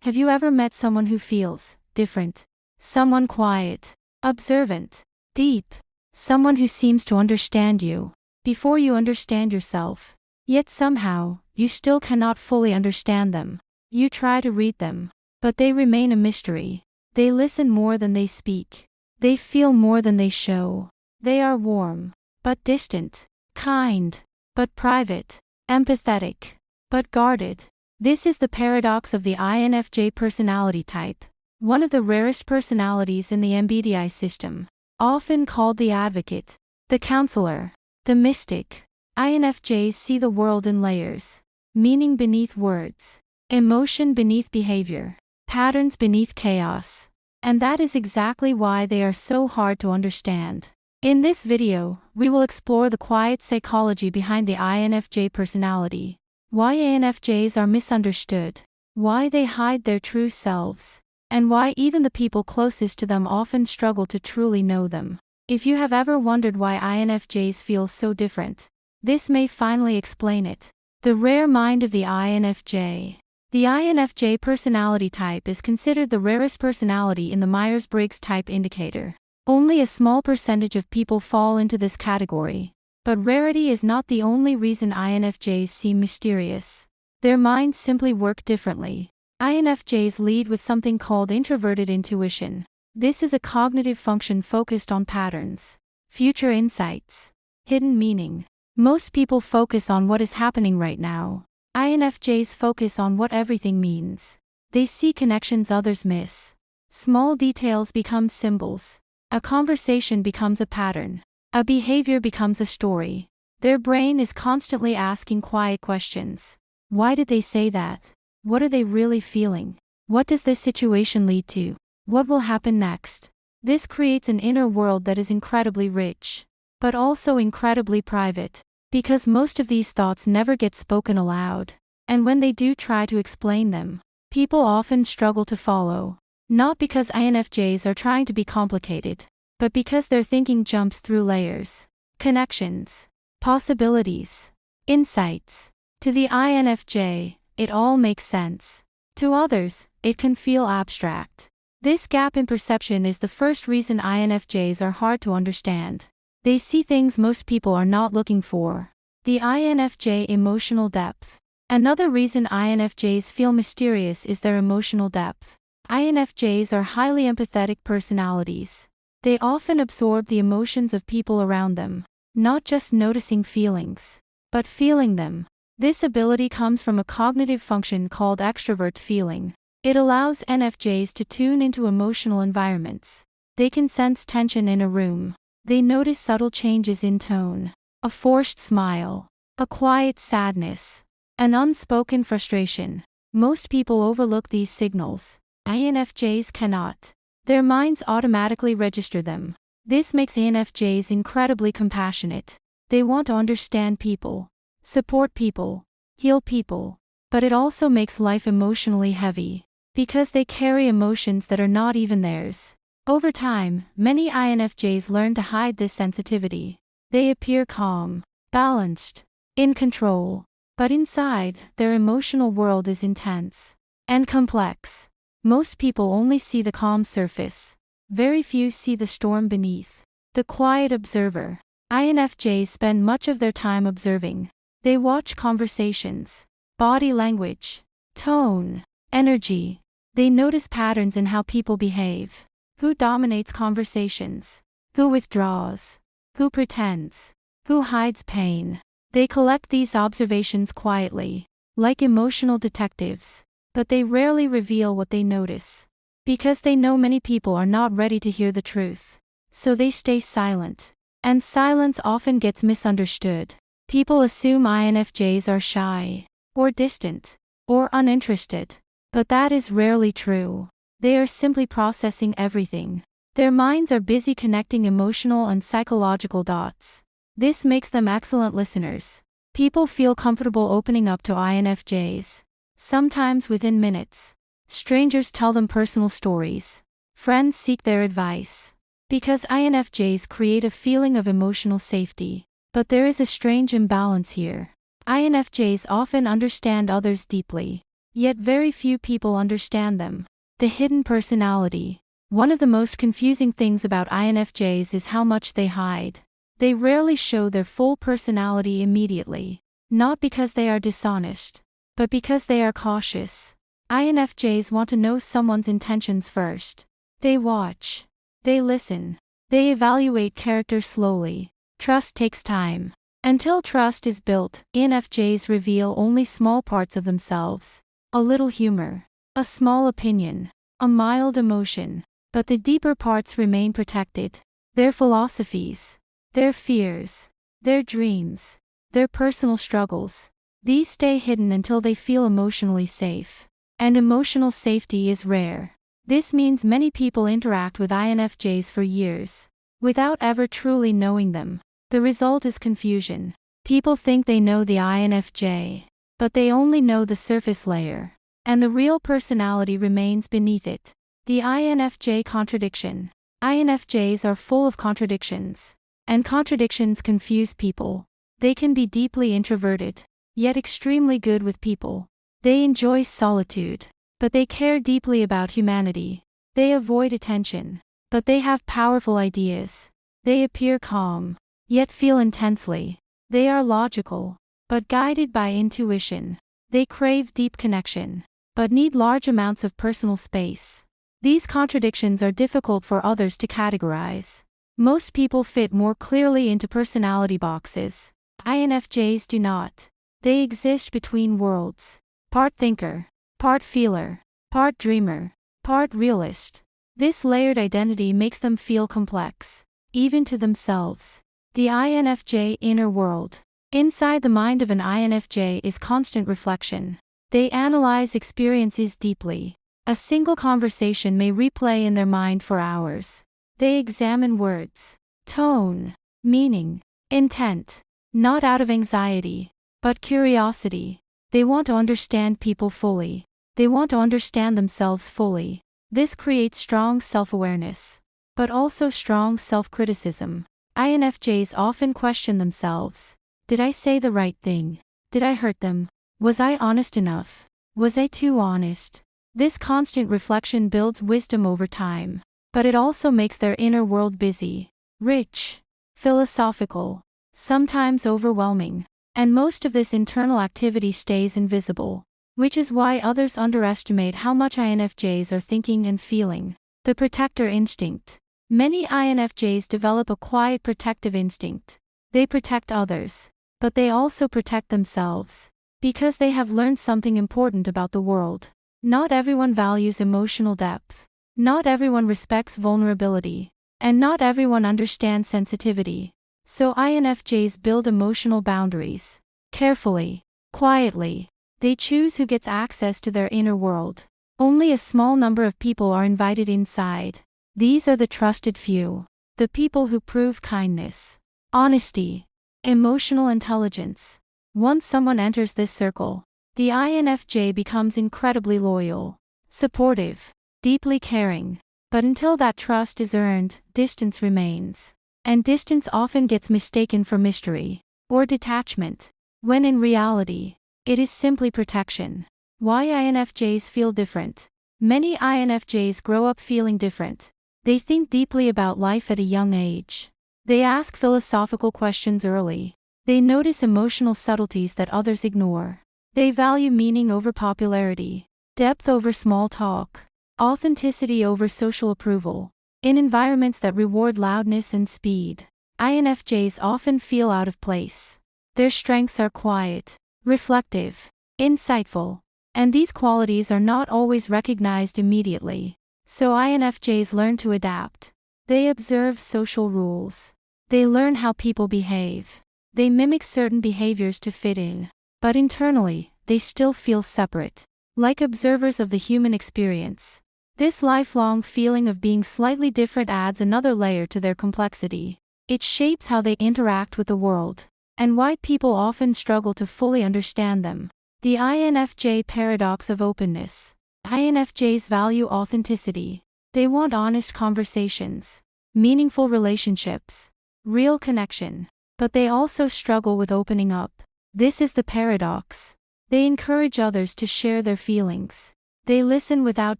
Have you ever met someone who feels different? Someone quiet, observant, deep. Someone who seems to understand you before you understand yourself. Yet somehow, you still cannot fully understand them. You try to read them, but they remain a mystery. They listen more than they speak. They feel more than they show. They are warm, but distant, kind, but private, empathetic, but guarded. This is the paradox of the INFJ personality type, one of the rarest personalities in the MBTI system, often called the advocate, the counselor, the mystic. INFJs see the world in layers, meaning beneath words, emotion beneath behavior, patterns beneath chaos. And that is exactly why they are so hard to understand. In this video, we will explore the quiet psychology behind the INFJ personality, why INFJs are misunderstood, why they hide their true selves, and why even the people closest to them often struggle to truly know them. If you have ever wondered why INFJs feel so different, this may finally explain it. The rare mind of the INFJ. The INFJ personality type is considered the rarest personality in the Myers-Briggs type indicator. Only a small percentage of people fall into this category. But rarity is not the only reason INFJs seem mysterious. Their minds simply work differently. INFJs lead with something called introverted intuition. This is a cognitive function focused on patterns, future insights, hidden meaning. Most people focus on what is happening right now. INFJs focus on what everything means. They see connections others miss. Small details become symbols. A conversation becomes a pattern. A behavior becomes a story. Their brain is constantly asking quiet questions. Why did they say that? What are they really feeling? What does this situation lead to? What will happen next? This creates an inner world that is incredibly rich, but also incredibly private, because most of these thoughts never get spoken aloud. And when they do try to explain them, people often struggle to follow. Not because INFJs are trying to be complicated, but because their thinking jumps through layers, connections, possibilities, insights. To the INFJ, it all makes sense. To others, it can feel abstract. This gap in perception is the first reason INFJs are hard to understand. They see things most people are not looking for. The INFJ emotional depth. Another reason INFJs feel mysterious is their emotional depth. INFJs are highly empathetic personalities. They often absorb the emotions of people around them, not just noticing feelings, but feeling them. This ability comes from a cognitive function called extrovert feeling. It allows INFJs to tune into emotional environments. They can sense tension in a room. They notice subtle changes in tone, a forced smile, a quiet sadness, an unspoken frustration. Most people overlook these signals. INFJs cannot. Their minds automatically register them. This makes INFJs incredibly compassionate. They want to understand people, support people, heal people. But it also makes life emotionally heavy, because they carry emotions that are not even theirs. Over time, many INFJs learn to hide this sensitivity. They appear calm, balanced, in control. But inside, their emotional world is intense and complex. Most people only see the calm surface. Very few see the storm beneath. The quiet observer. INFJs spend much of their time observing. They watch conversations, body language, tone, energy. They notice patterns in how people behave. Who dominates conversations? Who withdraws? Who pretends? Who hides pain? They collect these observations quietly, like emotional detectives. But they rarely reveal what they notice. Because they know many people are not ready to hear the truth. So they stay silent. And silence often gets misunderstood. People assume INFJs are shy, or distant, or uninterested. But that is rarely true. They are simply processing everything. Their minds are busy connecting emotional and psychological dots. This makes them excellent listeners. People feel comfortable opening up to INFJs. Sometimes within minutes. Strangers tell them personal stories. Friends seek their advice. Because INFJs create a feeling of emotional safety. But there is a strange imbalance here. INFJs often understand others deeply. Yet very few people understand them. The hidden personality. One of the most confusing things about INFJs is how much they hide. They rarely show their full personality immediately. Not because they are dishonest, but because they are cautious. INFJs want to know someone's intentions first. They watch. They listen. They evaluate character slowly. Trust takes time. Until trust is built, INFJs reveal only small parts of themselves. A little humor. A small opinion. A mild emotion. But the deeper parts remain protected. Their philosophies. Their fears. Their dreams. Their personal struggles. These stay hidden until they feel emotionally safe. And emotional safety is rare. This means many people interact with INFJs for years, without ever truly knowing them. The result is confusion. People think they know the INFJ, but they only know the surface layer, and the real personality remains beneath it. The INFJ contradiction. INFJs are full of contradictions, and contradictions confuse people. They can be deeply introverted, yet extremely good with people. They enjoy solitude, but they care deeply about humanity. They avoid attention, but they have powerful ideas. They appear calm, yet feel intensely. They are logical, but guided by intuition. They crave deep connection, but need large amounts of personal space. These contradictions are difficult for others to categorize. Most people fit more clearly into personality boxes. INFJs do not. They exist between worlds. Part thinker, part feeler, part dreamer, part realist. This layered identity makes them feel complex, even to themselves. The INFJ inner world. Inside the mind of an INFJ is constant reflection. They analyze experiences deeply. A single conversation may replay in their mind for hours. They examine words, tone, meaning, intent, not out of anxiety, but curiosity. They want to understand people fully. They want to understand themselves fully. This creates strong self-awareness, but also strong self-criticism. INFJs often question themselves. Did I say the right thing? Did I hurt them? Was I honest enough? Was I too honest? This constant reflection builds wisdom over time, but it also makes their inner world busy, rich, philosophical, sometimes overwhelming. And most of this internal activity stays invisible, which is why others underestimate how much INFJs are thinking and feeling. The protector instinct. Many INFJs develop a quiet protective instinct. They protect others, but they also protect themselves, because they have learned something important about the world. Not everyone values emotional depth. Not everyone respects vulnerability. And not everyone understands sensitivity. So INFJs build emotional boundaries. Carefully, quietly. They choose who gets access to their inner world. Only a small number of people are invited inside. These are the trusted few. The people who prove kindness, honesty, emotional intelligence. Once someone enters this circle, the INFJ becomes incredibly loyal, supportive, deeply caring. But until that trust is earned, distance remains. And distance often gets mistaken for mystery, or detachment, when in reality, it is simply protection. Why INFJs feel different. Many INFJs grow up feeling different. They think deeply about life at a young age. They ask philosophical questions early. They notice emotional subtleties that others ignore. They value meaning over popularity, depth over small talk, authenticity over social approval. In environments that reward loudness and speed, INFJs often feel out of place. Their strengths are quiet, reflective, insightful, and these qualities are not always recognized immediately. So INFJs learn to adapt. They observe social rules. They learn how people behave. They mimic certain behaviors to fit in. But internally, they still feel separate, like observers of the human experience. This lifelong feeling of being slightly different adds another layer to their complexity. It shapes how they interact with the world, and why people often struggle to fully understand them. The INFJ paradox of openness. INFJs value authenticity. They want honest conversations, meaningful relationships, real connection. But they also struggle with opening up. This is the paradox. They encourage others to share their feelings. They listen without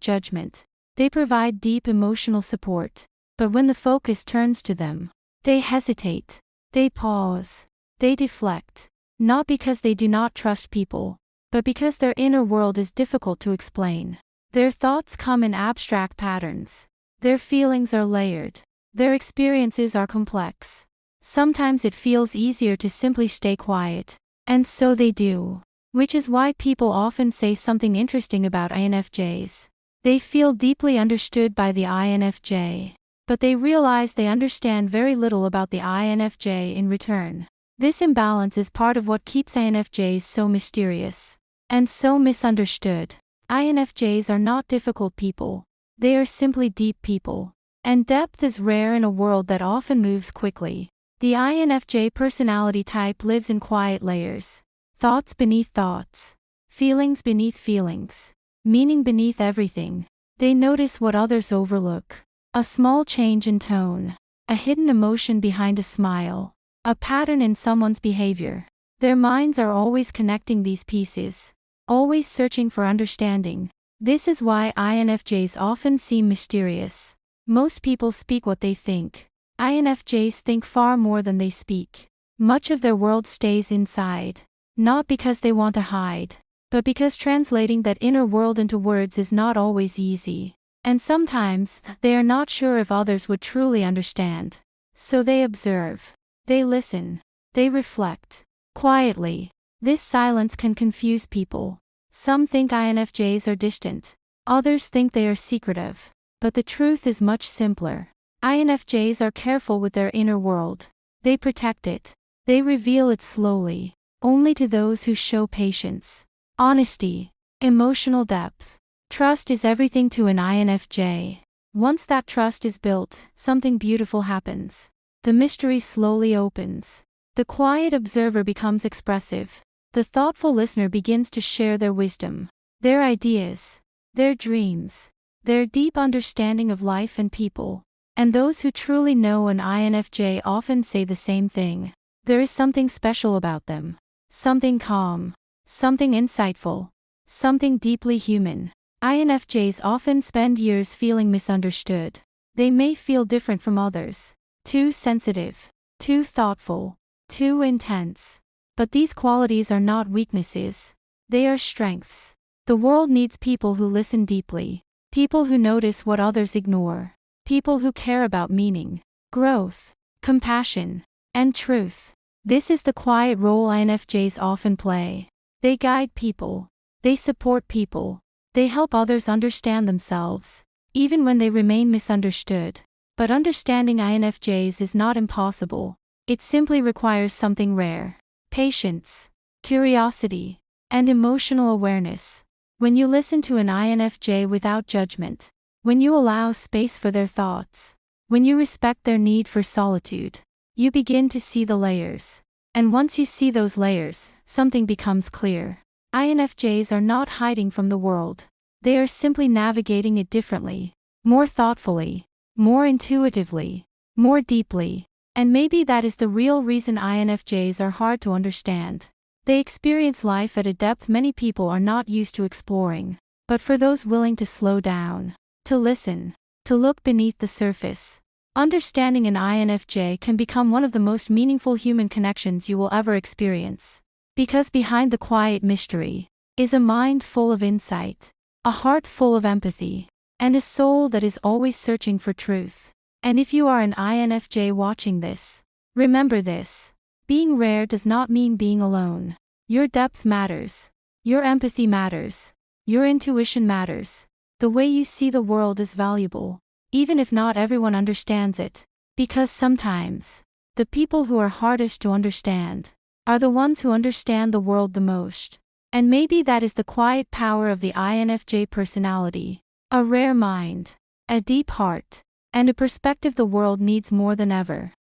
judgment. They provide deep emotional support. But when the focus turns to them, they hesitate. They pause. They deflect. Not because they do not trust people, but because their inner world is difficult to explain. Their thoughts come in abstract patterns. Their feelings are layered. Their experiences are complex. Sometimes it feels easier to simply stay quiet. And so they do. Which is why people often say something interesting about INFJs. They feel deeply understood by the INFJ. But they realize they understand very little about the INFJ in return. This imbalance is part of what keeps INFJs so mysterious and so misunderstood. INFJs are not difficult people. They are simply deep people. And depth is rare in a world that often moves quickly. The INFJ personality type lives in quiet layers. Thoughts beneath thoughts. Feelings beneath feelings. Meaning beneath everything. They notice what others overlook. A small change in tone. A hidden emotion behind a smile. A pattern in someone's behavior. Their minds are always connecting these pieces. Always searching for understanding. This is why INFJs often seem mysterious. Most people speak what they think. INFJs think far more than they speak. Much of their world stays inside. Not because they want to hide, but because translating that inner world into words is not always easy. And sometimes, they are not sure if others would truly understand. So they observe. They listen. They reflect. Quietly. This silence can confuse people. Some think INFJs are distant. Others think they are secretive. But the truth is much simpler. INFJs are careful with their inner world. They protect it. They reveal it slowly. Only to those who show patience. Honesty. Emotional depth. Trust is everything to an INFJ. Once that trust is built, something beautiful happens. The mystery slowly opens. The quiet observer becomes expressive. The thoughtful listener begins to share their wisdom, their ideas, their dreams, their deep understanding of life and people. And those who truly know an INFJ often say the same thing. There is something special about them. Something calm. Something insightful. Something deeply human. INFJs often spend years feeling misunderstood. They may feel different from others. Too sensitive. Too thoughtful. Too intense. But these qualities are not weaknesses. They are strengths. The world needs people who listen deeply. People who notice what others ignore. People who care about meaning, growth, compassion, and truth. This is the quiet role INFJs often play. They guide people. They support people. They help others understand themselves, even when they remain misunderstood. But understanding INFJs is not impossible. It simply requires something rare. Patience, curiosity, and emotional awareness. When you listen to an INFJ without judgment, when you allow space for their thoughts, when you respect their need for solitude, you begin to see the layers. And once you see those layers, something becomes clear. INFJs are not hiding from the world. They are simply navigating it differently, more thoughtfully, more intuitively, more deeply. And maybe that is the real reason INFJs are hard to understand. They experience life at a depth many people are not used to exploring. But for those willing to slow down, to listen, to look beneath the surface, understanding an INFJ can become one of the most meaningful human connections you will ever experience. Because behind the quiet mystery is a mind full of insight, a heart full of empathy, and a soul that is always searching for truth. And if you are an INFJ watching this, remember this. Being rare does not mean being alone. Your depth matters. Your empathy matters. Your intuition matters. The way you see the world is valuable, even if not everyone understands it. Because sometimes, the people who are hardest to understand are the ones who understand the world the most. And maybe that is the quiet power of the INFJ personality. A rare mind, a deep heart, and a perspective the world needs more than ever.